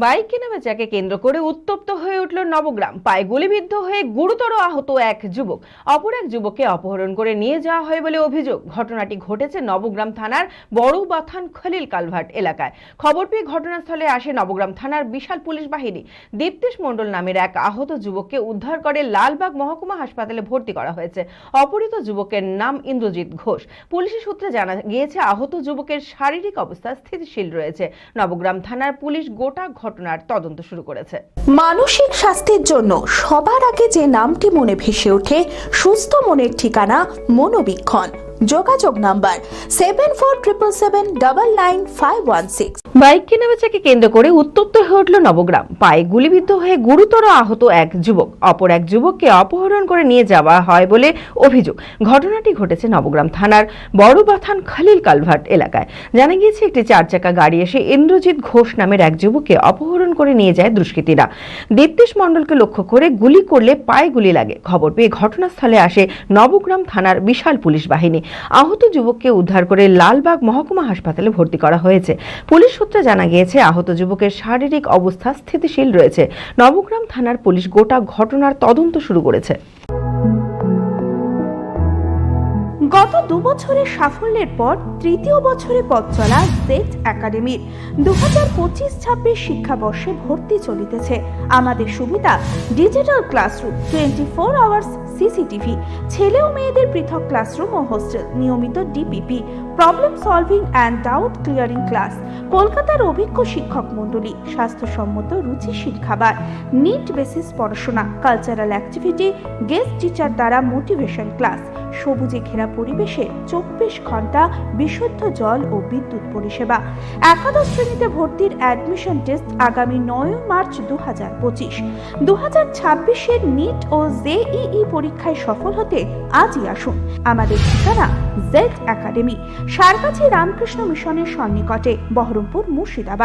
Bike কেনাবেচাকে কেন্দ্র করে উত্তপ্ত হয়ে উঠল নবগ্রাম। পায়ে গুলিবিদ্ধ হয়ে গুরুতর আহত এক যুবক। অপর এক যুবককে অপহরণ করে নিয়ে যাওয়া হয় বলে অভিযোগ। ঘটনাটি ঘটেছে নবগ্রাম থানার বড়বাথান খলিল কালভার্ট এলাকায়। খবর পেয়ে ঘটনাস্থলে আসে নবগ্রাম থানার বিশাল পুলিশ বাহিনী। দীপ্তেশ মণ্ডল নামের এক আহত যুবককে উদ্ধার করে লালবাগ মহকুমা হাসপাতালে ভর্তি করা হয়েছে। অপহৃত যুবকের নাম ইন্দ্রজিৎ ঘোষ। পুলিশের সূত্রে জানা গিয়েছে আহত যুবকের শারীরিক অবস্থা স্থিতিশীল রয়েছে। নবগ্রাম থানার পুলিশ গোটা ঘটনার তদন্ত শুরু করেছে। মানসিক স্বাস্থ্যের জন্য সবার আগে যে নামটি মনে ভেসে ওঠে, সুস্থ মনের ঠিকানা মনোবীক্ষণ। যোগাযোগ নাম্বার 7477799516। বাইক কেনাবেচাকে কেন্দ্র করে উত্তপ্ত হয়ে উঠল নবগ্রাম। পায়ে গুলিবিদ্ধ হয়ে গুরুতর আহত এক যুবক। অপর এক যুবককে অপহরণ করে নিয়ে যাওয়া হয় বলে অভিযোগ। ঘটনাটি ঘটেছে নবগ্রাম থানার বড়বাথান খলিল কালভার্ট এলাকায়। জানা গিয়েছে একটি 4 চাকা গাড়ি এসে ইন্দ্রজিৎ ঘোষ নামের এক যুবককে অপহরণ করে নিয়ে যায় দুষ্কৃতীরা। দীপ্তেশ মণ্ডলকে লক্ষ্য করে গুলি করলে পায়ে গুলি লাগে। খবর পেয়ে ঘটনাস্থলে আসে নবগ্রাম থানার বিশাল পুলিশ বাহিনী। আহত যুবককে উদ্ধার করে লালবাগ মহকুমা হাসপাতালে ভর্তি করা হয়েছে। পুলিশ সূত্রে জানা গিয়েছে আহত যুবকের শারীরিক অবস্থা স্থিতিশীল রয়েছে। নবগ্রাম থানার পুলিশ গোটা ঘটনার তদন্ত শুরু করেছে। গত 2 বছরের সাফল্যের পর তৃতীয় বছরে পথ চলা জেড একাডেমির 2025-26 শিক্ষাবর্ষে ভর্তি চলিতেছে। আমাদের সুবিধা ডিজিটাল ক্লাসরুম, 24 আওয়ার্স সিসিটিভি, ছেলে ও মেয়েদের পৃথক ক্লাসরুম ও হোস্টেল, নিয়মিত DPP, problem solving and doubt clearing class, কলকাতার অভিজ্ঞ শিক্ষক মণ্ডলী, স্বাস্থ্যসম্মত রুচিশীল খাবার, নিট বেসিস পড়াশোনা, কালচারাল অ্যাক্টিভিটি, গেস্ট টিচার দ্বারা মোটিভেশন ক্লাস, সবুজে ঘেরা পরিবেশে 24 ঘন্টা বিশুদ্ধ জল ও বিদ্যুৎ পরিষেবা। একাদশ শ্রেণীতে ভর্তির অ্যাডমিশন টেস্ট আগামী 9 মার্চ 2025। 2026-এর নিট ও জেইই পরীক্ষায় সফল হতে আজই আসুন। আমাদের ঠিকানা জেড একাডেমি, সারগাছি রামকৃষ্ণ মিশনের সন্নিকটে, বহরমপুর, মুর্শিদাবাদ।